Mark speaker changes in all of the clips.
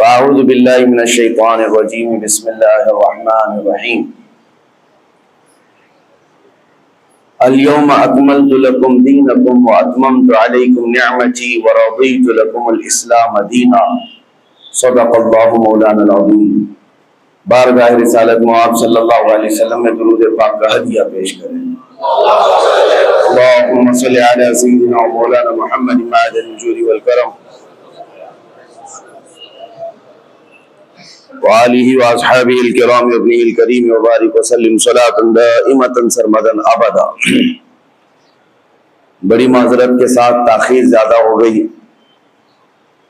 Speaker 1: فاعوذ باللہ من الشیطان الرجیم بسم اللہ الرحمن الرحیم اليوم اکملت لکم دینکم واتممت علیکم نعمتی ورضیت لکم الاسلام دینا صدق اللہ مولانا العظیم۔ بارگاہ رسالت مآب صلی اللہ علیہ وسلم میں درود پاک کا ہدیہ پیش کریں۔ اللہم صلی علی سیدنا مولانا محمد معدن الجود والکرم وآلہ واصحابہ الکرام ابنہ الکریم وبارک وسلم صلاۃ دائمۃ سرمدا ابدا۔ بڑی معذرت کے ساتھ تاخیر زیادہ ہو گئی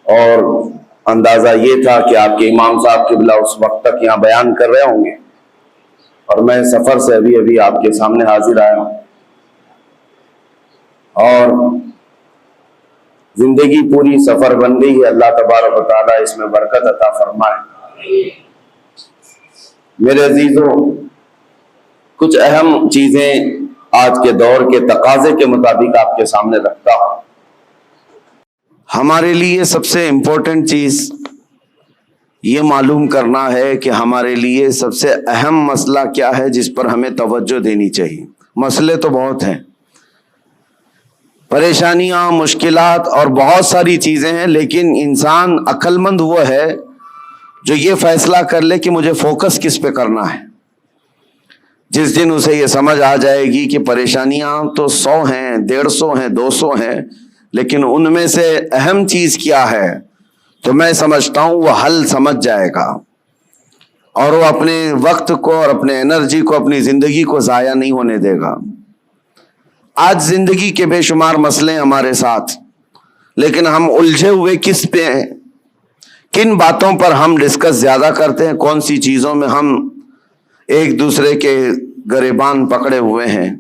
Speaker 1: اور اندازہ یہ تھا کہ آپ کے امام صاحب قبلہ اس وقت تک یہاں بیان کر رہے ہوں گے اور میں سفر سے ابھی آپ کے سامنے حاضر آیا ہوں، اور زندگی پوری سفر بن گئی ہے۔ اللہ تبارک و تعالیٰ اس میں برکت عطا فرمائے۔ میرے عزیزوں، کچھ اہم چیزیں آج کے دور کے تقاضے کے مطابق آپ کے سامنے رکھتا ہوں۔ ہمارے لیے سب سے امپورٹنٹ چیز یہ معلوم کرنا ہے کہ ہمارے لیے سب سے اہم مسئلہ کیا ہے جس پر ہمیں توجہ دینی چاہیے۔ مسئلے تو بہت ہیں، پریشانیاں، مشکلات اور بہت ساری چیزیں ہیں، لیکن انسان عقل مند وہ ہے جو یہ فیصلہ کر لے کہ مجھے فوکس کس پہ کرنا ہے۔ جس دن اسے یہ سمجھ آ جائے گی کہ پریشانیاں تو 100 ہیں، 150 ہیں، 200 ہیں، لیکن ان میں سے اہم چیز کیا ہے، تو میں سمجھتا ہوں وہ حل سمجھ جائے گا اور وہ اپنے وقت کو اور اپنے انرجی کو، اپنی زندگی کو ضائع نہیں ہونے دے گا۔ آج زندگی کے بے شمار مسئلے ہمارے ساتھ، لیکن ہم الجھے ہوئے کس پہ ہیں؟ کن باتوں پر ہم ڈسکس زیادہ کرتے ہیں؟ کون سی چیزوں میں ہم ایک دوسرے کے گریبان پکڑے ہوئے ہیں؟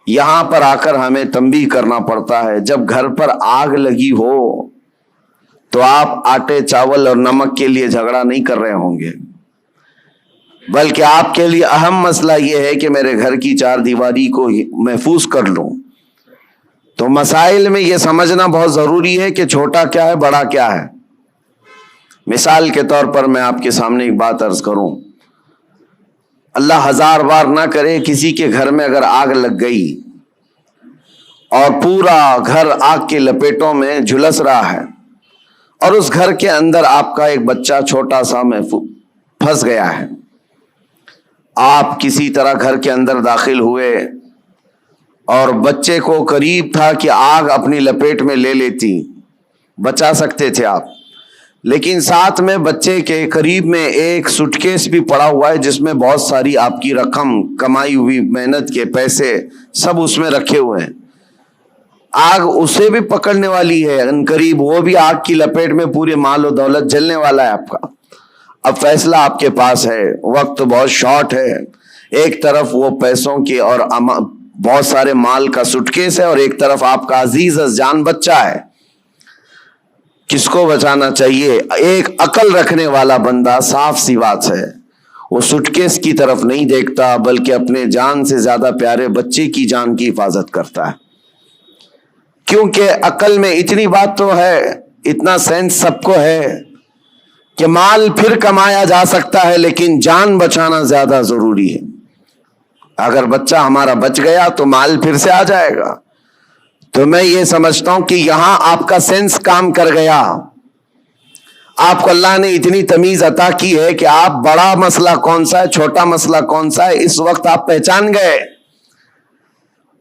Speaker 1: یہاں پر آ کر ہمیں تنبیہ کرنا پڑتا ہے۔ جب گھر پر آگ لگی ہو تو آپ آٹے، چاول اور نمک کے لیے جھگڑا نہیں کر رہے ہوں گے، بلکہ آپ کے لیے اہم مسئلہ یہ ہے کہ میرے گھر کی 4 دیواری کو محفوظ کر لوں۔ تو مسائل میں یہ سمجھنا بہت ضروری ہے کہ چھوٹا کیا ہے، بڑا کیا ہے۔ مثال کے طور پر میں آپ کے سامنے ایک بات عرض کروں، اللہ 1000 بار نہ کرے کسی کے گھر میں اگر آگ لگ گئی اور پورا گھر آگ کے لپیٹوں میں جھلس رہا ہے اور اس گھر کے اندر آپ کا ایک بچہ چھوٹا سا پھنس گیا ہے، آپ کسی طرح گھر کے اندر داخل ہوئے اور بچے کو قریب تھا کہ آگ اپنی لپیٹ میں لے لیتی، بچا سکتے تھے آپ، لیکن ساتھ میں بچے کے قریب میں ایک سوٹ کیس بھی پڑا ہوا ہے جس میں بہت ساری آپ کی رقم، کمائی ہوئی محنت کے پیسے سب اس میں رکھے ہوئے ہیں۔ آگ اسے بھی پکڑنے والی ہے، ان قریب وہ بھی آگ کی لپیٹ میں پورے مال و دولت جلنے والا ہے آپ کا۔ اب فیصلہ آپ کے پاس ہے، وقت بہت شارٹ ہے، ایک طرف وہ پیسوں کے اور بہت سارے مال کا سوٹ کیس ہے اور ایک طرف آپ کا عزیز از جان بچہ ہے۔ کس کو بچانا چاہیے؟ ایک عقل رکھنے والا بندہ صاف سی بات ہے وہ سوٹ کیس کی طرف نہیں دیکھتا، بلکہ اپنے جان سے زیادہ پیارے بچے کی جان کی حفاظت کرتا ہے، کیونکہ عقل میں اتنی بات تو ہے، اتنا سینس سب کو ہے کہ مال پھر کمایا جا سکتا ہے لیکن جان بچانا زیادہ ضروری ہے۔ اگر بچہ ہمارا بچ گیا تو مال پھر سے آ جائے گا۔ تو میں یہ سمجھتا ہوں کہ یہاں آپ کا سینس کام کر گیا، آپ کو اللہ نے اتنی تمیز عطا کی ہے کہ آپ بڑا مسئلہ کون سا ہے، چھوٹا مسئلہ کون سا ہے، اس وقت آپ پہچان گئے،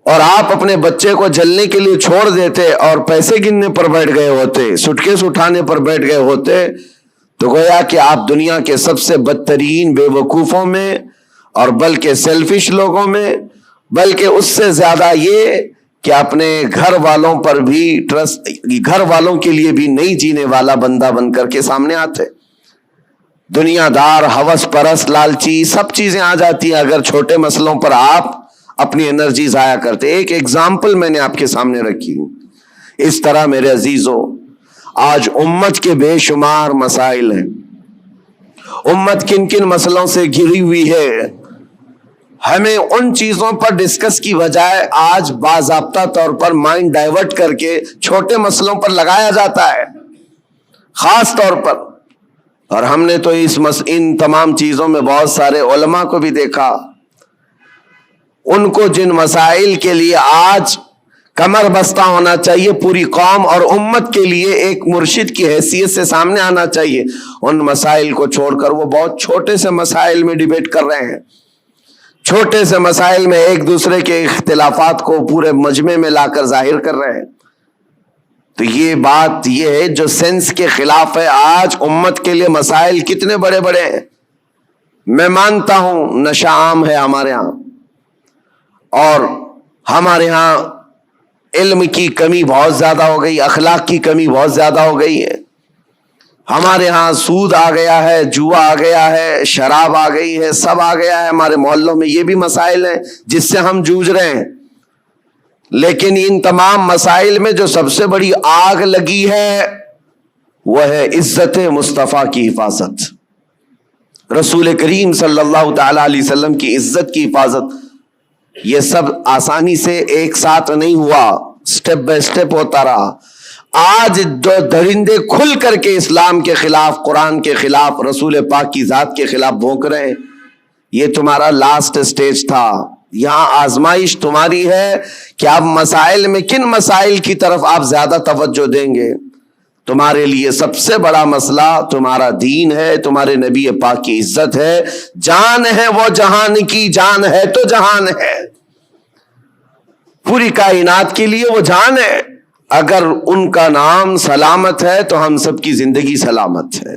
Speaker 1: اور آپ اپنے بچے کو جلنے کے لیے چھوڑ دیتے اور پیسے گننے پر بیٹھ گئے ہوتے، سوٹ کیس اٹھانے پر بیٹھ گئے ہوتے، تو گویا کہ آپ دنیا کے سب سے بدترین بے وقوفوں میں اور بلکہ سیلفش لوگوں میں، بلکہ اس سے زیادہ یہ کہ اپنے گھر والوں پر بھی گھر والوں کے لیے بھی نہیں جینے والا بندہ بن کر کے سامنے آتے۔ دنیا دار، ہوس پرست، لالچی سب چیزیں آ جاتی ہیں اگر چھوٹے مسئلوں پر آپ اپنی انرجی ضائع کرتے۔ ایک ایگزامپل میں نے آپ کے سامنے رکھی۔ اس طرح میرے عزیزوں، آج امت کے بے شمار مسائل ہیں، امت کن کن مسئلوں سے گھری ہوئی ہے، ہمیں ان چیزوں پر ڈسکس کی بجائے آج باضابطہ طور پر مائنڈ ڈائیورٹ کر کے چھوٹے مسئلوں پر لگایا جاتا ہے۔ خاص طور پر اور ہم نے تو ان تمام چیزوں میں بہت سارے علماء کو بھی دیکھا، ان کو جن مسائل کے لیے آج کمر بستہ ہونا چاہیے، پوری قوم اور امت کے لیے ایک مرشد کی حیثیت سے سامنے آنا چاہیے، ان مسائل کو چھوڑ کر وہ بہت چھوٹے سے مسائل میں ڈیبیٹ کر رہے ہیں، چھوٹے سے مسائل میں ایک دوسرے کے اختلافات کو پورے مجمع میں لا کر ظاہر کر رہے ہیں۔ تو یہ بات یہ ہے جو سینس کے خلاف ہے۔ آج امت کے لیے مسائل کتنے بڑے بڑے ہیں۔ میں مانتا ہوں نشہ عام ہے ہمارے ہاں، اور ہمارے ہاں علم کی کمی بہت زیادہ ہو گئی، اخلاق کی کمی بہت زیادہ ہو گئی ہے۔ ہمارے ہاں سود آ گیا ہے، جوا آ گیا ہے، شراب آ گئی ہے، سب آ گیا ہے ہمارے محلوں میں۔ یہ بھی مسائل ہیں جس سے ہم جوجھ رہے ہیں، لیکن ان تمام مسائل میں جو سب سے بڑی آگ لگی ہے وہ ہے عزت مصطفیٰ کی حفاظت، رسول کریم صلی اللہ تعالی علیہ وسلم کی عزت کی حفاظت۔ یہ سب آسانی سے ایک ساتھ نہیں ہوا، سٹیپ بائی سٹیپ ہوتا رہا۔ آج جو درندے کھل کر کے اسلام کے خلاف، قرآن کے خلاف، رسول پاک کی ذات کے خلاف بھونک رہے ہیں، یہ تمہارا لاسٹ سٹیج تھا۔ یہاں آزمائش تمہاری ہے کہ آپ مسائل میں کن مسائل کی طرف آپ زیادہ توجہ دیں گے۔ تمہارے لیے سب سے بڑا مسئلہ تمہارا دین ہے، تمہارے نبی پاک کی عزت ہے، جان ہے وہ جہان کی، جان ہے تو جہان ہے، پوری کائنات کے لیے وہ جان ہے۔ اگر ان کا نام سلامت ہے تو ہم سب کی زندگی سلامت ہے،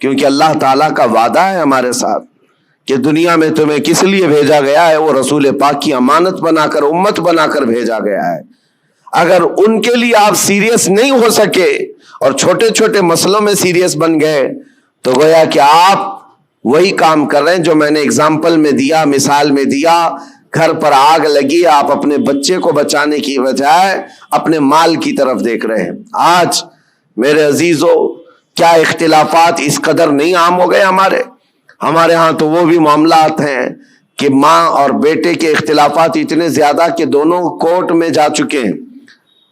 Speaker 1: کیونکہ اللہ تعالیٰ کا وعدہ ہے ہمارے ساتھ کہ دنیا میں تمہیں کس لیے بھیجا گیا ہے، وہ رسول پاک کی امانت بنا کر، امت بنا کر بھیجا گیا ہے۔ اگر ان کے لیے آپ سیریس نہیں ہو سکے اور چھوٹے چھوٹے مسئلوں میں سیریس بن گئے تو گویا کہ آپ وہی کام کر رہے ہیں جو میں نے اگزامپل میں دیا، مثال میں دیا۔ گھر پر آگ لگی، آپ اپنے بچے کو بچانے کی بجائے اپنے مال کی طرف دیکھ رہے ہیں۔ آج میرے عزیزو، کیا اختلافات اس قدر نہیں عام ہو گئے ہمارے ہاں تو وہ بھی معاملات ہیں کہ ماں اور بیٹے کے اختلافات اتنے زیادہ کہ دونوں کورٹ میں جا چکے ہیں،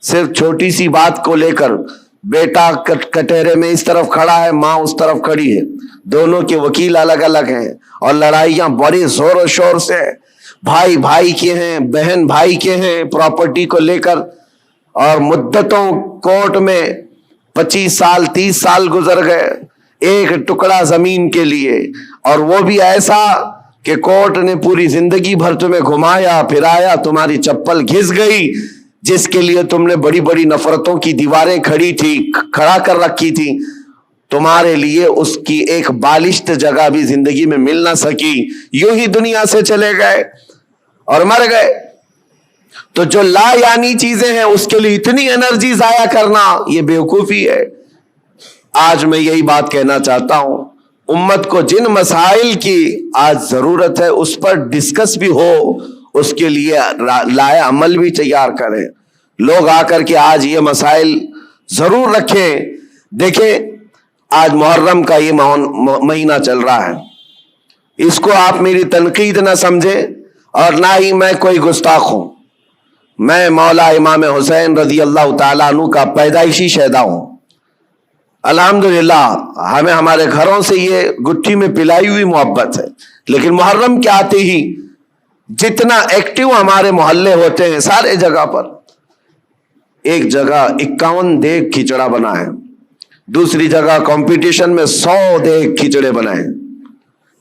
Speaker 1: صرف چھوٹی سی بات کو لے کر۔ بیٹا کٹہرے میں اس طرف کھڑا ہے، ماں اس طرف کھڑی ہے، دونوں کے وکیل الگ الگ ہیں، اور لڑائیاں بڑے زور و شور سے، بھائی بھائی کے ہیں، بہن بھائی کے ہیں، پراپرٹی کو لے کر، اور مدتوں کورٹ میں 25 سال 30 سال گزر گئے ایک ٹکڑا زمین کے لیے، اور وہ بھی ایسا کہ کورٹ نے پوری زندگی بھر تمہیں گھمایا پھرایا، تمہاری چپل گھس گئی، جس کے لیے تم نے بڑی بڑی نفرتوں کی دیواریں کھڑا کر رکھی تھی، تمہارے لیے اس کی ایک بالشت جگہ بھی زندگی میں مل نہ سکی، یوں ہی دنیا سے چلے گئے اور مر گئے۔ تو جو لا یعنی چیزیں ہیں اس کے لیے اتنی انرجی ضائع کرنا، یہ بیوقوفی ہے۔ آج میں یہی بات کہنا چاہتا ہوں، امت کو جن مسائل کی آج ضرورت ہے اس پر ڈسکس بھی ہو، اس کے لیے لائے عمل بھی تیار کریں۔ لوگ آ کر کے آج یہ مسائل ضرور رکھیں۔ دیکھیں، آج محرم کا یہ مہینہ چل رہا ہے، اس کو آپ میری تنقید نہ سمجھیں اور نہ ہی میں کوئی گستاخ ہوں۔ میں مولا امام حسین رضی اللہ تعالیٰ عنہ کا پیدائشی شہدا ہوں۔ الحمدللہ ہمیں ہمارے گھروں سے یہ گٹھی میں پلائی ہوئی محبت ہے، لیکن محرم کے آتے ہی جتنا ایکٹیو ہمارے محلے ہوتے ہیں، سارے جگہ پر ایک جگہ 51 دیگ کھچڑا بنا ہے، دوسری جگہ کمپٹیشن میں 100 دیگ کھچڑے بنائے،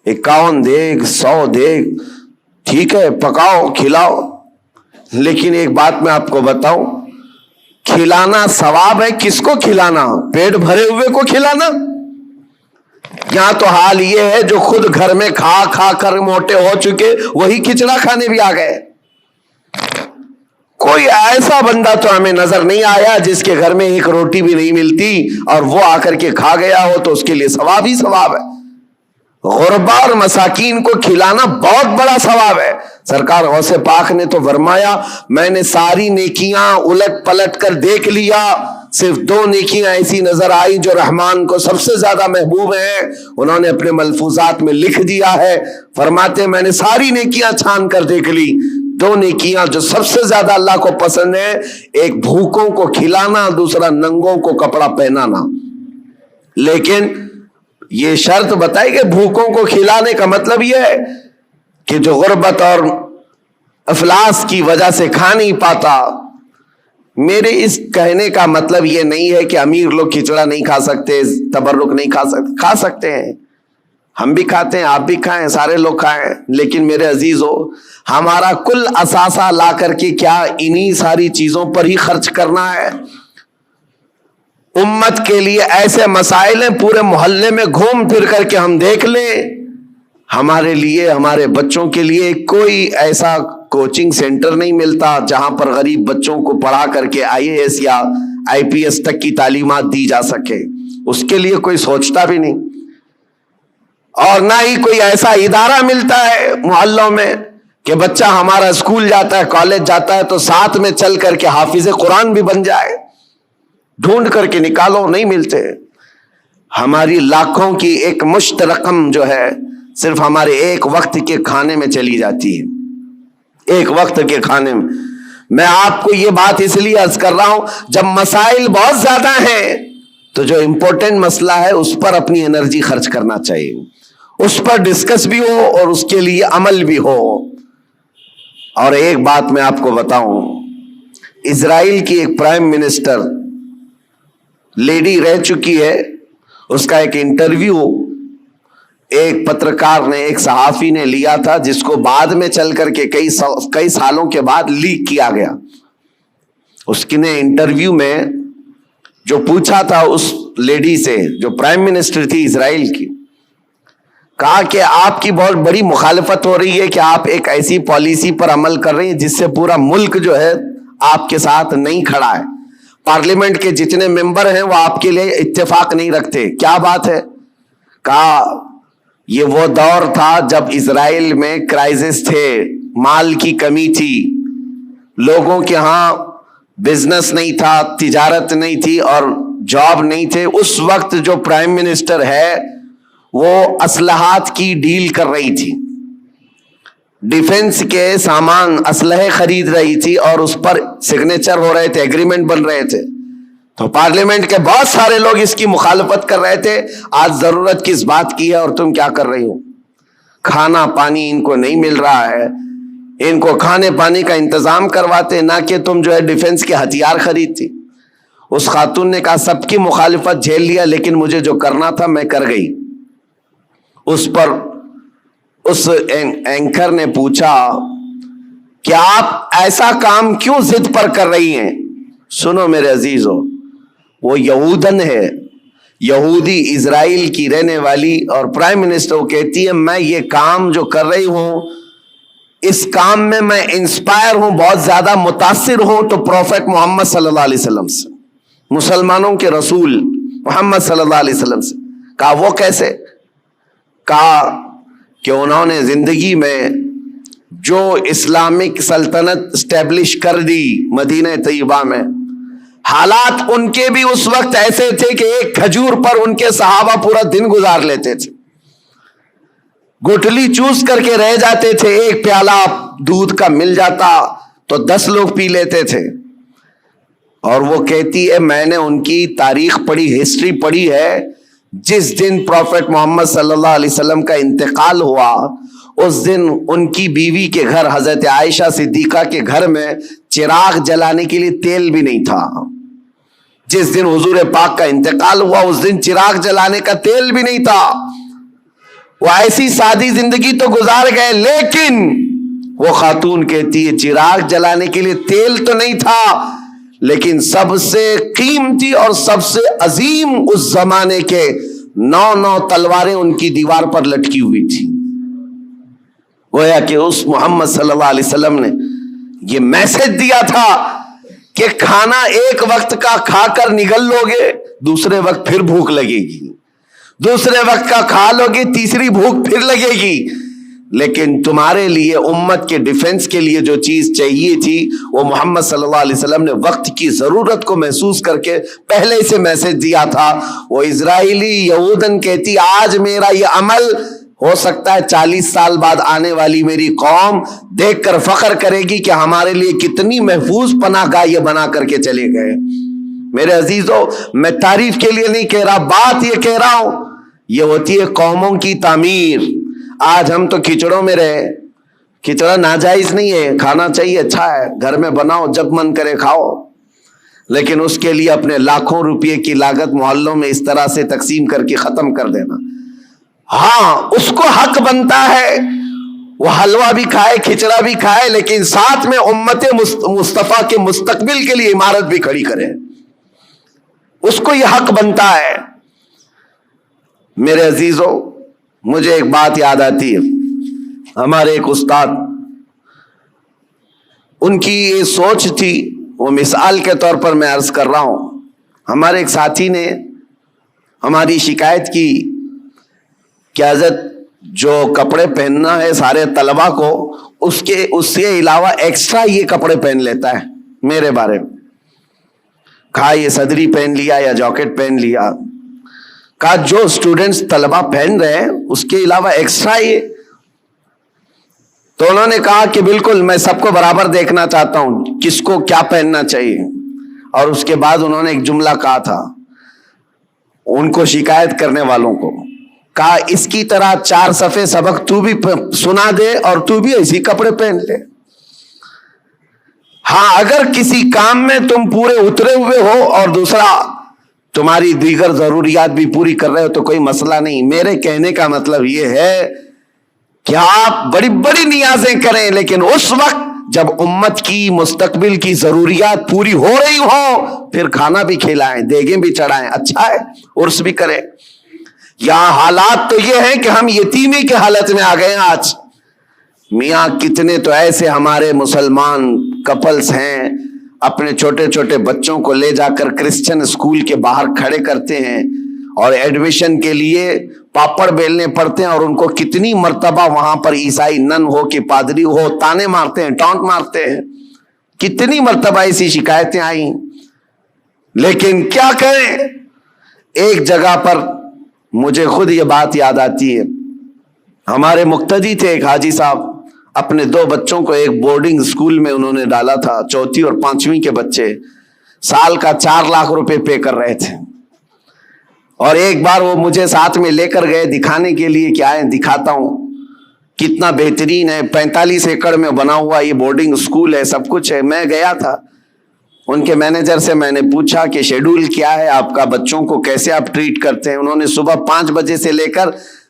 Speaker 1: 51 دیگ 100 دیگ، ٹھیک ہے پکاؤ کھلاؤ، لیکن ایک بات میں آپ کو بتاؤں، کھلانا ثواب ہے، کس کو کھلانا؟ پیٹ بھرے ہوئے کو کھلانا؟ یہاں تو حال یہ ہے جو خود گھر میں کھا کھا کر موٹے ہو چکے وہی کھچڑا کھانے بھی آ گئے۔ کوئی ایسا بندہ تو ہمیں نظر نہیں آیا جس کے گھر میں ایک روٹی بھی نہیں ملتی اور وہ آ کر کے کھا گیا ہو تو اس کے لیے ثواب ہی ثواب ہے۔ غربا اور مساکین کو کھلانا بہت بڑا ثواب ہے۔ سرکار غوث پاک نے تو فرمایا، میں نے ساری نیکیاں الٹ پلٹ کر دیکھ لیا، صرف 2 نیکیاں ایسی نظر آئی جو رحمان کو سب سے زیادہ محبوب ہیں، انہوں نے اپنے ملفوظات میں لکھ دیا ہے، فرماتے میں نے ساری نیکیاں چھان کر دیکھ لی، 2 نیکیاں جو سب سے زیادہ اللہ کو پسند ہے، ایک بھوکوں کو کھلانا، دوسرا ننگوں کو کپڑا پہنانا۔ لیکن یہ شرط بتائی کہ بھوکوں کو کھلانے کا مطلب یہ ہے کہ جو غربت اور افلاس کی وجہ سے کھا نہیں پاتا. میرے اس کہنے کا مطلب یہ نہیں ہے کہ امیر لوگ کھچڑا نہیں کھا سکتے, تبرک نہیں کھا سکتے ہیں. ہم بھی کھاتے ہیں, آپ بھی کھائیں, سارے لوگ کھائیں. لیکن میرے عزیزو, ہمارا کل اثاثہ لا کر کے کیا انہی ساری چیزوں پر ہی خرچ کرنا ہے؟ امت کے لیے ایسے مسائل ہیں, پورے محلے میں گھوم پھر کر کے ہم دیکھ لیں, ہمارے لیے, ہمارے بچوں کے لیے کوئی ایسا کوچنگ سینٹر نہیں ملتا جہاں پر غریب بچوں کو پڑھا کر کے IAS یا IPS تک کی تعلیمات دی جا سکے. اس کے لیے کوئی سوچتا بھی نہیں. اور نہ ہی کوئی ایسا ادارہ ملتا ہے محلوں میں کہ بچہ ہمارا اسکول جاتا ہے, کالج جاتا ہے تو ساتھ میں چل کر کے حافظ قرآن بھی بن جائے. ڈھونڈ کر کے نکالو, نہیں ملتے. ہماری لاکھوں کی ایک مشت رقم جو ہے صرف ہمارے ایک وقت کے کھانے میں چلی جاتی ہے. ایک وقت کے کھانے میں آپ کو یہ بات اس لیے عرض کر رہا ہوں, جب مسائل بہت زیادہ ہیں تو جو امپورٹنٹ مسئلہ ہے اس پر اپنی انرجی خرچ کرنا چاہیے, اس پر ڈسکس بھی ہو اور اس کے لیے عمل بھی ہو. اور ایک بات میں آپ کو بتاؤں, اسرائیل کی ایک پرائم منسٹر لیڈی رہ چکی ہے, اس کا ایک انٹرویو ایک پترکار نے, ایک صحافی نے لیا تھا, جس کو بعد میں چل کر کے کئی سالوں کے بعد لیک کیا گیا. اس کی نے انٹرویو میں جو پوچھا تھا اس لیڈی سے جو پرائم منسٹر تھی اسرائیل کی, کہا کہ آپ کی بہت بڑی مخالفت ہو رہی ہے کہ آپ ایک ایسی پالیسی پر عمل کر رہی ہیں جس سے پورا ملک جو ہے آپ کے ساتھ نہیں کھڑا ہے. پارلیمنٹ کے جتنے ممبر ہیں وہ آپ کے لیے اتفاق نہیں رکھتے. کیا بات ہے؟ کہا یہ وہ دور تھا جب اسرائیل میں کرائسس تھے, مال کی کمی تھی, لوگوں کے ہاں بزنس نہیں تھا, تجارت نہیں تھی اور جاب نہیں تھے. اس وقت جو پرائم منسٹر ہے وہ اسلحات کی ڈیل کر رہی تھی, ڈیفنس کے سامان, اسلحے خرید رہی تھی اور اس پر سگنیچر ہو رہے تھے, ایگریمنٹ بن رہے تھے. تو پارلیمنٹ کے بہت سارے لوگ اس کی مخالفت کر رہے تھے. آج ضرورت کس بات کی ہے اور تم کیا کر رہی ہو؟ کھانا پانی ان کو نہیں مل رہا ہے, ان کو کھانے پانی کا انتظام کرواتے, نہ کہ تم جو ہے ڈیفنس کے ہتھیار خریدتی. اس خاتون نے کہا سب کی مخالفت جھیل لیا لیکن مجھے جو کرنا تھا میں کر گئی. اس پر اس اینکر نے پوچھا کہ آپ ایسا کام کیوں ضد پر کر رہی ہیں؟ سنو میرے عزیزو, وہ یہودن ہے, یہودی, اسرائیل کی رہنے والی, اور پرائم منسٹر وہ کہتی ہے میں یہ کام جو کر رہی ہوں اس کام میں انسپائر ہوں, بہت زیادہ متاثر ہوں تو پروفیٹ محمد صلی اللہ علیہ وسلم سے, مسلمانوں کے رسول محمد صلی اللہ علیہ وسلم سے. کہا وہ کیسے؟ کہا کہ انہوں نے زندگی میں جو اسلامک سلطنت اسٹیبلش کر دی مدینہ طیبہ میں, حالات ان کے بھی اس وقت ایسے تھے کہ ایک کھجور پر ان کے صحابہ پورا دن گزار لیتے تھے, گٹلی چوس کر کے رہ جاتے تھے. ایک پیالہ دودھ کا مل جاتا تو 10 لوگ پی لیتے تھے. اور وہ کہتی ہے میں نے ان کی تاریخ پڑھی, ہسٹری پڑھی ہے, جس دن پروفیٹ محمد صلی اللہ علیہ وسلم کا انتقال ہوا اس دن ان کی بیوی کے گھر حضرت عائشہ صدیقہ کے گھر میں چراغ جلانے کے لیے تیل بھی نہیں تھا. جس دن حضور پاک کا انتقال ہوا اس دن چراغ جلانے کا تیل بھی نہیں تھا. وہ ایسی سادی زندگی تو گزار گئے, لیکن وہ خاتون کہتی ہے چراغ جلانے کے لیے تیل تو نہیں تھا, لیکن سب سے قیمتی اور سب سے عظیم اس زمانے کے 9 تلواریں ان کی دیوار پر لٹکی ہوئی تھی. گویا کہ اس محمد صلی اللہ علیہ وسلم نے یہ میسج دیا تھا کہ کھانا ایک وقت کا کھا کر نگل لوگے, دوسرے وقت پھر بھوک لگے گی, دوسرے وقت کا کھا لوگے, تیسری بھوک پھر لگے گی. لیکن تمہارے لیے امت کے ڈیفنس کے لیے جو چیز چاہیے تھی وہ محمد صلی اللہ علیہ وسلم نے وقت کی ضرورت کو محسوس کر کے پہلے سے میسج دیا تھا. وہ اسرائیلی یہودن کہتی آج میرا یہ عمل ہو سکتا ہے 40 سال بعد آنے والی میری قوم دیکھ کر فخر کرے گی کہ ہمارے لیے کتنی محفوظ پناہ گاہ یہ بنا کر کے چلے گئے. میرے عزیزو, میں تعریف کے لیے نہیں کہہ رہا, بات یہ کہہ رہا ہوں یہ ہوتی ہے قوموں کی تعمیر. آج ہم تو کھچڑوں میں رہے. کھچڑا ناجائز نہیں ہے, کھانا چاہیے, اچھا ہے, گھر میں بناؤ, جب من کرے کھاؤ, لیکن اس کے لیے اپنے لاکھوں روپے کی لاگت محلوں میں اس طرح سے تقسیم کر کے ختم کر دینا. ہاں اس کو حق بنتا ہے وہ حلوہ بھی کھائے, کھچڑا بھی کھائے, لیکن ساتھ میں امت مصطفیٰ کے مستقبل کے لیے عمارت بھی کھڑی کرے. اس کو یہ حق بنتا ہے. میرے عزیزو, مجھے ایک بات یاد آتی ہے. ہمارے ایک استاد, ان کی یہ سوچ تھی, وہ مثال کے طور پر میں عرض کر رہا ہوں. ہمارے ایک ساتھی نے ہماری شکایت کی کہ حضرت جو کپڑے پہننا ہے سارے طلبہ کو, اس کے علاوہ ایکسٹرا یہ کپڑے پہن لیتا ہے میرے بارے میں. کہا یہ صدری پہن لیا یا جاکٹ پہن لیا. کہا جو اسٹوڈنٹس طلبہ پہن رہے ہیں اس کے علاوہ ایکسٹرا یہ. تو انہوں نے کہا کہ بالکل میں سب کو برابر دیکھنا چاہتا ہوں, کس کو کیا پہننا چاہیے. اور اس کے بعد انہوں نے ایک جملہ کہا تھا ان کو شکایت کرنے والوں کو. کہا اس کی طرح 4 صفحے سبق تو بھی سنا دے اور تو بھی ایسی کپڑے پہن لے. ہاں اگر کسی کام میں تم پورے اترے ہوئے ہو اور دوسرا تمہاری دیگر ضروریات بھی پوری کر رہے ہو تو کوئی مسئلہ نہیں. میرے کہنے کا مطلب یہ ہے کہ آپ بڑی بڑی نیازیں کریں, لیکن اس وقت جب امت کی مستقبل کی ضروریات پوری ہو رہی ہو پھر کھانا بھی کھلائیں, دیگیں بھی چڑھائیں, اچھا ہے, عرس بھی کریں. یہاں حالات تو یہ ہے کہ ہم یتیمی کے حالت میں آ گئے ہیں آج. میاں کتنے تو ایسے ہمارے مسلمان کپلز ہیں اپنے چھوٹے چھوٹے بچوں کو لے جا کر کرسچن اسکول کے باہر کھڑے کرتے ہیں اور ایڈمیشن کے لیے پاپڑ بیلنے پڑتے ہیں, اور ان کو کتنی مرتبہ وہاں پر عیسائی نن ہو کہ پادری ہو تانے مارتے ہیں, ٹانٹ مارتے ہیں. کتنی مرتبہ ایسی شکایتیں آئیں. لیکن کیا کریں, ایک جگہ پر مجھے خود یہ بات یاد آتی ہے. ہمارے مقتدی تھے ایک حاجی صاحب, اپنے 2 بچوں کو ایک بورڈنگ اسکول میں انہوں نے ڈالا تھا, 4تھی اور 5ویں کے بچے, سال کا 4 لاکھ روپے پے کر رہے تھے. اور ایک بار وہ مجھے ساتھ میں لے کر گئے دکھانے کے لیے کہ آئیں دکھاتا ہوں کتنا بہترین ہے, 45 ایکڑ میں بنا ہوا یہ بورڈنگ اسکول ہے, سب کچھ ہے. میں گیا تھا, ان کے مینیجر سے میں نے پوچھا کہ شیڈول کیا ہے آپ کا, بچوں کو کیسے آپ ٹریٹ کرتے ہیں. انہوں نے صبح 5 بجے سے لے کر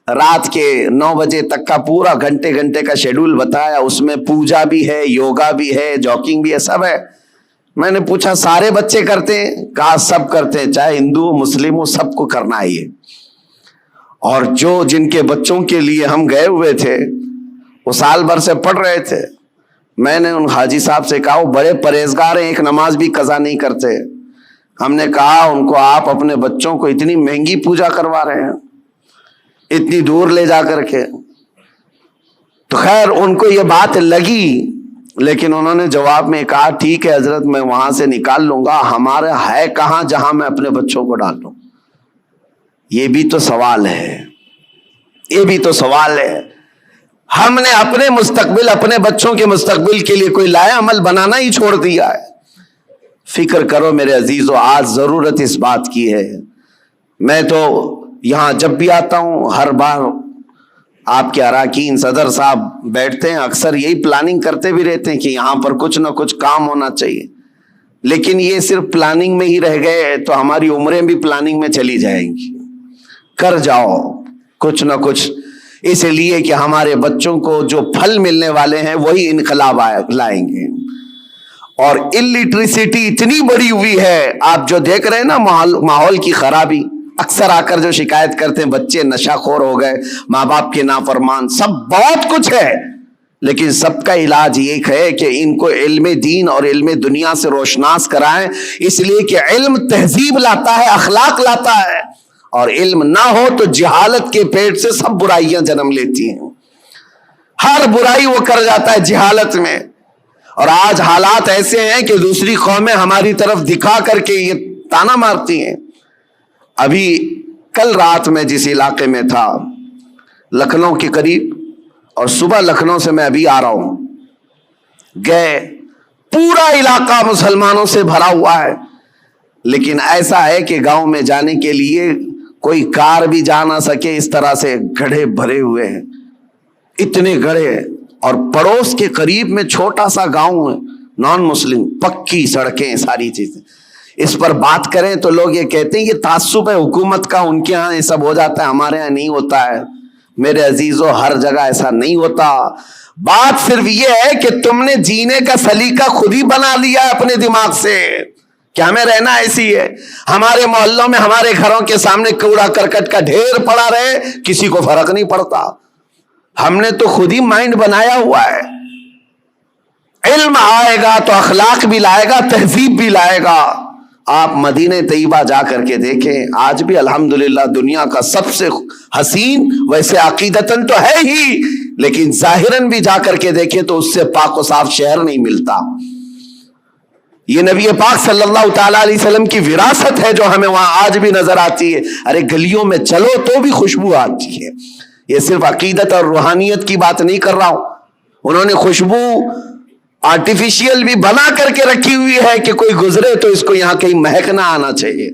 Speaker 1: رات کے 9 بجے تک کا پورا گھنٹے کا شیڈول بتایا. اس میں پوجا بھی ہے, یوگا بھی ہے, جاگنگ بھی ہے, سب ہے. میں نے پوچھا سارے بچے کرتے ہیں؟ کہا سب کرتے ہیں, چاہے ہندو ہو مسلم ہو, سب کو کرنا ہے یہ. اور جن کے بچوں کے لیے ہم گئے ہوئے تھے وہ سال بھر سے پڑھ رہے تھے. میں نے ان حاجی صاحب سے کہا وہ بڑے پرہیزگار ہیں, ایک نماز بھی قضا نہیں کرتے. ہم نے کہا ان کو آپ اپنے بچوں کو اتنی مہنگی پوجا کروا رہے ہیں, اتنی دور لے جا کر کے. تو خیر ان کو یہ بات لگی, لیکن انہوں نے جواب میں کہا ٹھیک ہے حضرت میں وہاں سے نکال لوں گا, ہمارا ہے کہاں جہاں میں اپنے بچوں کو ڈال دوں. یہ بھی تو سوال ہے, یہ بھی تو سوال ہے. ہم نے اپنے مستقبل, اپنے بچوں کے مستقبل کے لیے کوئی لایا عمل بنانا ہی چھوڑ دیا ہے. فکر کرو میرے عزیزو, آج ضرورت اس بات کی ہے. میں تو یہاں جب بھی آتا ہوں ہر بار آپ کے اراکین صدر صاحب بیٹھتے ہیں, اکثر یہی پلاننگ کرتے بھی رہتے ہیں کہ یہاں پر کچھ نہ کچھ کام ہونا چاہیے. لیکن یہ صرف پلاننگ میں ہی رہ گئے تو ہماری عمریں بھی پلاننگ میں چلی جائیں گی. کر جاؤ کچھ نہ کچھ, اس لیے کہ ہمارے بچوں کو جو پھل ملنے والے ہیں وہی انقلاب لائیں گے. اور الٹریسٹی اتنی بڑی ہوئی ہے, آپ جو دیکھ رہے ہیں نا ماحول کی خرابی, اکثر آ کر جو شکایت کرتے ہیں بچے نشہ خور ہو گئے, ماں باپ کے نافرمان, سب بہت کچھ ہے. لیکن سب کا علاج یہ ہے کہ ان کو علم دین اور علم دنیا سے روشناس کرائیں, اس لیے کہ علم تہذیب لاتا ہے, اخلاق لاتا ہے, اور علم نہ ہو تو جہالت کے پیٹ سے سب برائیاں جنم لیتی ہیں. ہر برائی وہ کر جاتا ہے جہالت میں. اور آج حالات ایسے ہیں کہ دوسری قومیں ہماری طرف دکھا کر کے یہ تانا مارتی ہیں. ابھی کل رات میں جس علاقے میں تھا لکھنؤ کے قریب, اور صبح لکھنؤ سے میں ابھی آ رہا ہوں, گئے پورا علاقہ مسلمانوں سے بھرا ہوا ہے. لیکن ایسا ہے کہ گاؤں میں جانے کے لیے کوئی کار بھی جا نہ سکے، اس طرح سے گڑھے بھرے ہوئے ہیں، اتنے گڑھے. اور پڑوس کے قریب میں چھوٹا سا گاؤں ہے نان مسلم، پکی سڑکیں، ساری چیزیں. اس پر بات کریں تو لوگ یہ کہتے ہیں یہ تعصب ہے حکومت کا، ان کے ہاں یہ سب ہو جاتا ہے، ہمارے ہاں نہیں ہوتا ہے. میرے عزیزو، ہر جگہ ایسا نہیں ہوتا. بات صرف یہ ہے کہ تم نے جینے کا سلیقہ خود ہی بنا لیا ہے اپنے دماغ سے کہ ہمیں رہنا ایسی ہے. ہمارے محلوں میں، ہمارے گھروں کے سامنے کوڑا کرکٹ کا ڈھیر پڑا رہے، کسی کو فرق نہیں پڑتا. ہم نے تو خود ہی مائنڈ بنایا ہوا ہے. علم آئے گا تو اخلاق بھی لائے گا، تہذیب بھی لائے گا. آپ مدینہ طیبہ جا کر کے دیکھیں، آج بھی الحمدللہ دنیا کا سب سے حسین، ویسے عقیدتاً تو ہے ہی، لیکن ظاہراً بھی جا کر کے دیکھیں تو اس سے پاک و صاف شہر نہیں ملتا. یہ نبی پاک صلی اللہ تعالیٰ علیہ وسلم کی وراثت ہے جو ہمیں وہاں آج بھی نظر آتی ہے. ارے گلیوں میں چلو تو بھی خوشبو آتی ہے. یہ صرف عقیدت اور روحانیت کی بات نہیں کر رہا ہوں. انہوں نے خوشبو آرٹیفیشیل بھی بنا کر کے رکھی ہوئی ہے کہ کوئی گزرے تو اس کو یہاں کہیں مہک نہ آنا چاہیے،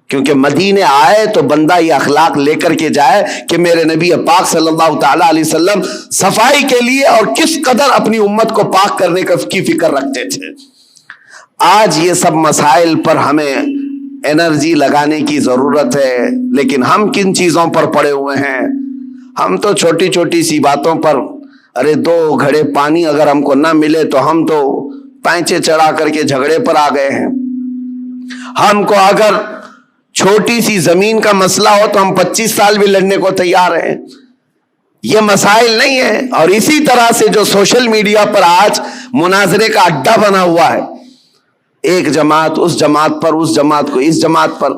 Speaker 1: کیونکہ مدینے آئے تو بندہ یہ اخلاق لے کر کے جائے کہ میرے نبی پاک صلی اللہ تعالیٰ علیہ وسلم صفائی کے لیے اور کس قدر اپنی امت کو پاک کرنے کی فکر رکھتے تھے. آج یہ سب مسائل پر ہمیں انرجی لگانے کی ضرورت ہے، لیکن ہم کن چیزوں پر پڑے ہوئے ہیں؟ ہم تو چھوٹی چھوٹی سی باتوں پر، ارے 2 گھڑے پانی اگر ہم کو نہ ملے تو ہم تو پینچے چڑھا کر کے جھگڑے پر آ گئے ہیں. ہم کو اگر چھوٹی سی زمین کا مسئلہ ہو تو ہم 25 سال بھی لڑنے کو تیار ہیں. یہ مسائل نہیں ہے. اور اسی طرح سے جو سوشل میڈیا پر آج مناظرے کا اڈا بنا ہوا ہے، ایک جماعت اس جماعت پر، اس جماعت کو اس جماعت پر.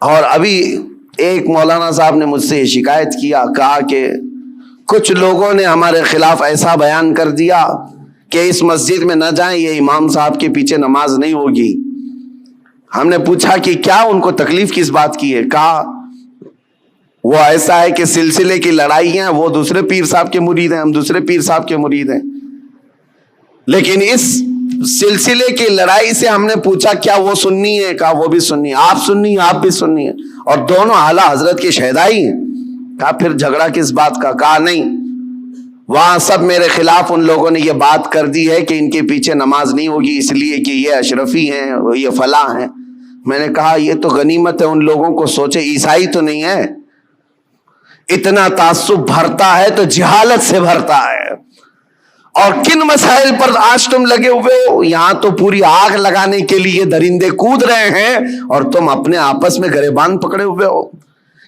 Speaker 1: اور ابھی ایک مولانا صاحب نے مجھ سے یہ شکایت کیا، کہا کہ کچھ لوگوں نے ہمارے خلاف ایسا بیان کر دیا کہ اس مسجد میں نہ جائیں، یہ امام صاحب کے پیچھے نماز نہیں ہوگی. ہم نے پوچھا کہ کیا ان کو تکلیف کس بات کی ہے؟ کہا وہ ایسا ہے کہ سلسلے کی لڑائی ہیں، وہ دوسرے پیر صاحب کے مرید ہیں، ہم دوسرے پیر صاحب کے مرید ہیں. لیکن اس سلسلے کی لڑائی سے ہم نے پوچھا کیا وہ سنی ہے؟ کہا وہ بھی سنی. آپ سنی ہیں؟ آپ بھی سنی ہیں، اور دونوں اعلیٰ حضرت کے شہدائی ہیں. کہا پھر جھگڑا کس بات کا؟ کہا نہیں، وہاں سب میرے خلاف ان لوگوں نے یہ بات کر دی ہے کہ ان کے پیچھے نماز نہیں ہوگی اس لیے کہ یہ اشرفی ہیں، یہ فلاں ہیں. میں نے کہا یہ تو غنیمت ہے ان لوگوں کو، سوچے عیسائی تو نہیں ہے. اتنا تعصب بھرتا ہے تو جہالت سے بھرتا ہے. اور کن مسائل پر آج تم لگے ہوئے ہو؟ یہاں تو پوری آگ لگانے کے لیے درندے کود رہے ہیں اور تم اپنے آپس میں گریبان پکڑے ہوئے ہو.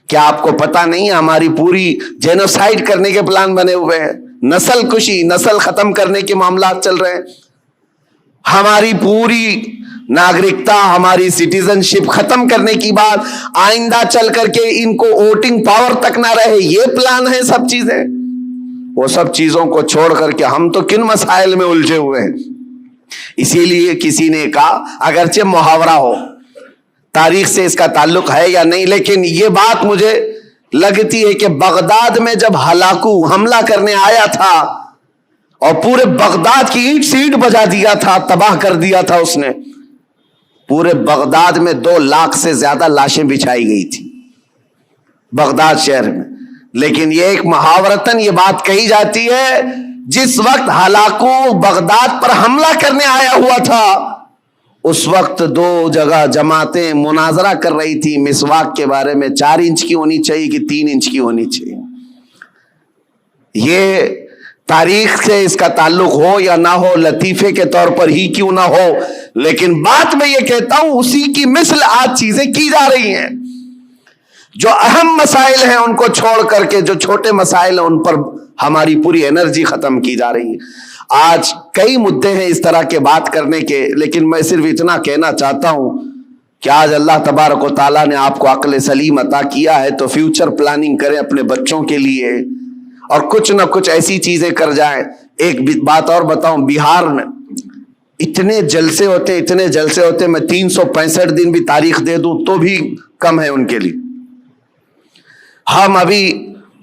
Speaker 1: کیا آپ کو پتا نہیں ہے ہماری پوری جینوسائیڈ کرنے کے پلان بنے ہوئے ہیں، نسل کشی، نسل ختم کرنے کے معاملات چل رہے ہیں. ہماری پوری ناگرکتا، ہماری سٹیزن شپ ختم کرنے کی بات، آئندہ چل کر کے ان کو ووٹنگ پاور تک نہ رہے، یہ پلان ہے سب چیزیں. وہ سب چیزوں کو چھوڑ کر کے ہم تو کن مسائل میں الجھے ہوئے ہیں. اسی لیے کسی نے کہا، اگرچہ محاورہ ہو، تاریخ سے اس کا تعلق ہے یا نہیں، لیکن یہ بات مجھے لگتی ہے کہ بغداد میں جب ہلاکو حملہ کرنے آیا تھا اور پورے بغداد کی اینٹ سے اینٹ بجا دیا تھا، تباہ کر دیا تھا اس نے، پورے بغداد میں 2 لاکھ سے زیادہ لاشیں بچھائی گئی تھی بغداد شہر میں. لیکن یہ ایک محاورتاً یہ بات کہی جاتی ہے، جس وقت ہلاکو بغداد پر حملہ کرنے آیا ہوا تھا اس وقت 2 جگہ جماعتیں مناظرہ کر رہی تھی مسواک کے بارے میں، 4 انچ کی ہونی چاہیے کہ 3 انچ کی ہونی چاہیے. یہ تاریخ سے اس کا تعلق ہو یا نہ ہو، لطیفے کے طور پر ہی کیوں نہ ہو، لیکن بات میں یہ کہتا ہوں اسی کی مثل آج چیزیں کی جا رہی ہیں. جو اہم مسائل ہیں ان کو چھوڑ کر کے جو چھوٹے مسائل ہیں ان پر ہماری پوری انرجی ختم کی جا رہی ہے. آج کئی مدعے ہیں اس طرح کے بات کرنے کے، لیکن میں صرف اتنا کہنا چاہتا ہوں کہ آج اللہ تبارک و تعالیٰ نے آپ کو عقل سلیم عطا کیا ہے تو فیوچر پلاننگ کریں اپنے بچوں کے لیے اور کچھ نہ کچھ ایسی چیزیں کر جائیں. ایک بات اور بتاؤں، بہار میں اتنے جلسے ہوتے میں 365 دن بھی تاریخ دے دوں تو بھی کم ہے ان کے لیے. ہم ابھی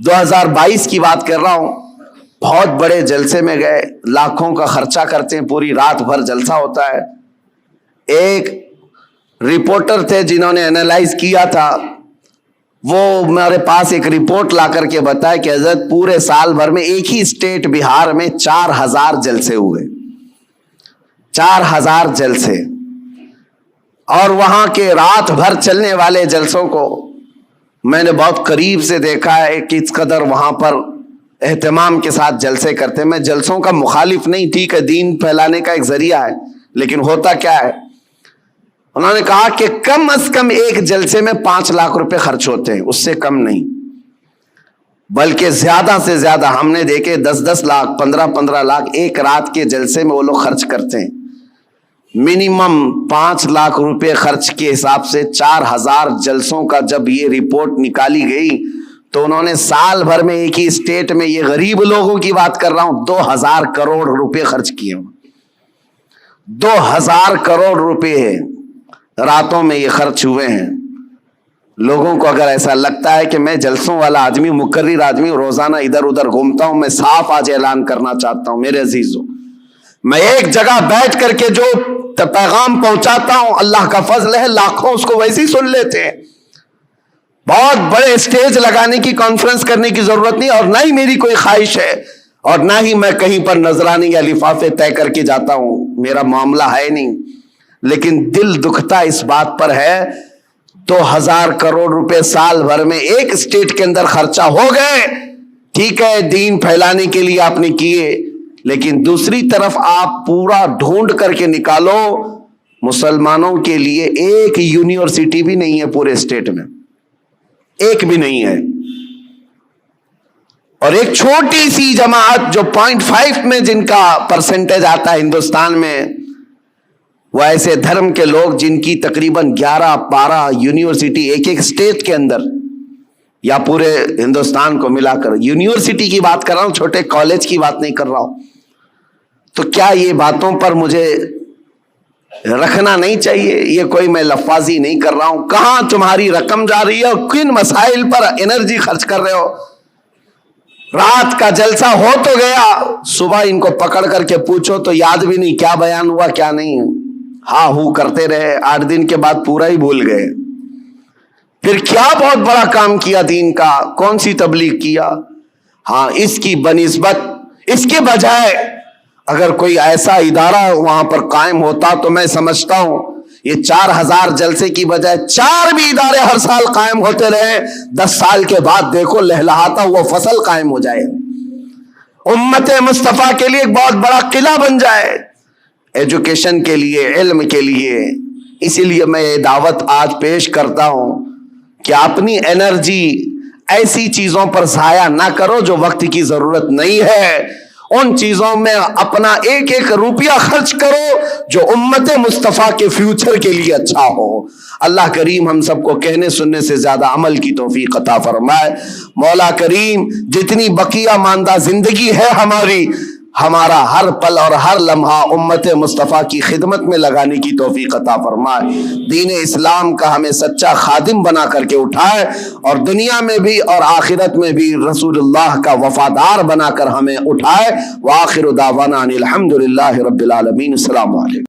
Speaker 1: 2022 کی بات کر رہا ہوں، بہت بڑے جلسے میں گئے، لاکھوں کا خرچہ کرتے ہیں، پوری رات بھر جلسہ ہوتا ہے. ایک رپورٹر تھے جنہوں نے اینالائز کیا تھا وہ میرے پاس ایک رپورٹ لا کر کے بتایا کہ حضرت پورے سال بھر میں ایک ہی اسٹیٹ بہار میں 4000 جلسے ہوئے، 4000 جلسے، اور وہاں کے رات بھر چلنے والے جلسوں کو میں نے بہت قریب سے دیکھا ہے کہ اس قدر وہاں پر اہتمام کے ساتھ جلسے کرتے. میں جلسوں کا مخالف نہیں، ٹھیک ہے، دین پھیلانے کا ایک ذریعہ ہے، لیکن ہوتا کیا ہے، انہوں نے کہا کہ کم از کم ایک جلسے میں 5 لاکھ روپے خرچ ہوتے ہیں، اس سے کم نہیں، بلکہ زیادہ سے زیادہ ہم نے دیکھے 10-10 لاکھ 15-15 لاکھ ایک رات کے جلسے میں وہ لوگ خرچ کرتے ہیں. منیمم 5 لاکھ روپے خرچ کے حساب سے 4000 جلسوں کا جب یہ رپورٹ نکالی گئی تو انہوں نے سال بھر میں ایک ہی اسٹیٹ میں، یہ غریب لوگوں کی بات کر رہا ہوں، 2000 کروڑ روپے خرچ کیے. 2000 کروڑ روپے راتوں میں یہ خرچ ہوئے ہیں. لوگوں کو اگر ایسا لگتا ہے کہ میں جلسوں والا آدمی، مقرر آدمی، روزانہ ادھر ادھر گھومتا ہوں، میں صاف آج اعلان کرنا چاہتا ہوں میرے عزیزوں، میں ایک جگہ بیٹھ کر کے جو پیغام پہنچاتا ہوں، اللہ کا فضل ہے لاکھوں اس کو ویسے ہی سن لیتے ہیں. بہت بڑے اسٹیج لگانے کی، کانفرنس کرنے کی ضرورت نہیں، اور نہ ہی میری کوئی خواہش ہے، اور نہ ہی میں کہیں پر نذرانے یا لفافے طے کر کے جاتا ہوں، میرا معاملہ ہے نہیں. لیکن دل دکھتا اس بات پر ہے 2000 کروڑ روپے سال بھر میں ایک اسٹیٹ کے اندر خرچہ ہو گئے. ٹھیک ہے، دین پھیلانے کے لیے آپ نے کیے، لیکن دوسری طرف آپ پورا ڈھونڈ کر کے نکالو، مسلمانوں کے لیے ایک یونیورسٹی بھی نہیں ہے پورے اسٹیٹ میں، ایک بھی نہیں ہے. اور ایک چھوٹی سی جماعت جو 0.5 میں جن کا پرسنٹیج آتا ہے ہندوستان میں، وہ ایسے دھرم کے لوگ جن کی تقریباً 11-12 یونیورسٹی ایک ایک اسٹیٹ کے اندر یا پورے ہندوستان کو ملا کر، یونیورسٹی کی بات کر رہا ہوں، چھوٹے کالج کی بات نہیں کر رہا ہوں. تو کیا یہ باتوں پر مجھے رکھنا نہیں چاہیے؟ یہ کوئی میں لفاظی نہیں کر رہا ہوں. کہاں تمہاری رقم جا رہی ہے اور کن مسائل پر انرجی خرچ کر رہے ہو؟ رات کا جلسہ ہو تو گیا، صبح ان کو پکڑ کر کے پوچھو تو یاد بھی نہیں کیا بیان ہوا کیا نہیں، ہاں ہو کرتے رہے، 8 دن کے بعد پورا ہی بھول گئے. پھر کیا بہت بڑا کام کیا دین کا، کون سی تبلیغ کیا؟ ہاں، اس کی بنسبت، اس کے بجائے اگر کوئی ایسا ادارہ وہاں پر قائم ہوتا تو میں سمجھتا ہوں یہ 4000 جلسے کی بجائے 4 بھی ادارے ہر سال قائم ہوتے رہے، 10 سال کے بعد دیکھو لہلہاتا ہوا فصل قائم ہو جائے، امت مصطفیٰ کے لیے ایک بہت بڑا قلعہ بن جائے، ایجوکیشن کے لیے، علم کے لیے. اسی لیے میں یہ دعوت آج پیش کرتا ہوں کہ اپنی انرجی ایسی چیزوں پر ضائع نہ کرو جو وقت کی ضرورت نہیں ہے. ان چیزوں میں اپنا ایک ایک روپیہ خرچ کرو جو امت مصطفیٰ کے فیوچر کے لیے اچھا ہو. اللہ کریم ہم سب کو کہنے سننے سے زیادہ عمل کی توفیق عطا فرمائے. مولا کریم جتنی بقیہ ماندہ زندگی ہے ہماری، ہمارا ہر پل اور ہر لمحہ امت مصطفیٰ کی خدمت میں لگانے کی توفیق عطا فرمائے. دین اسلام کا ہمیں سچا خادم بنا کر کے اٹھائے، اور دنیا میں بھی اور آخرت میں بھی رسول اللہ کا وفادار بنا کر ہمیں اٹھائے. وآخر دعوانا ان الحمد للہ رب العالمین. السلام علیکم.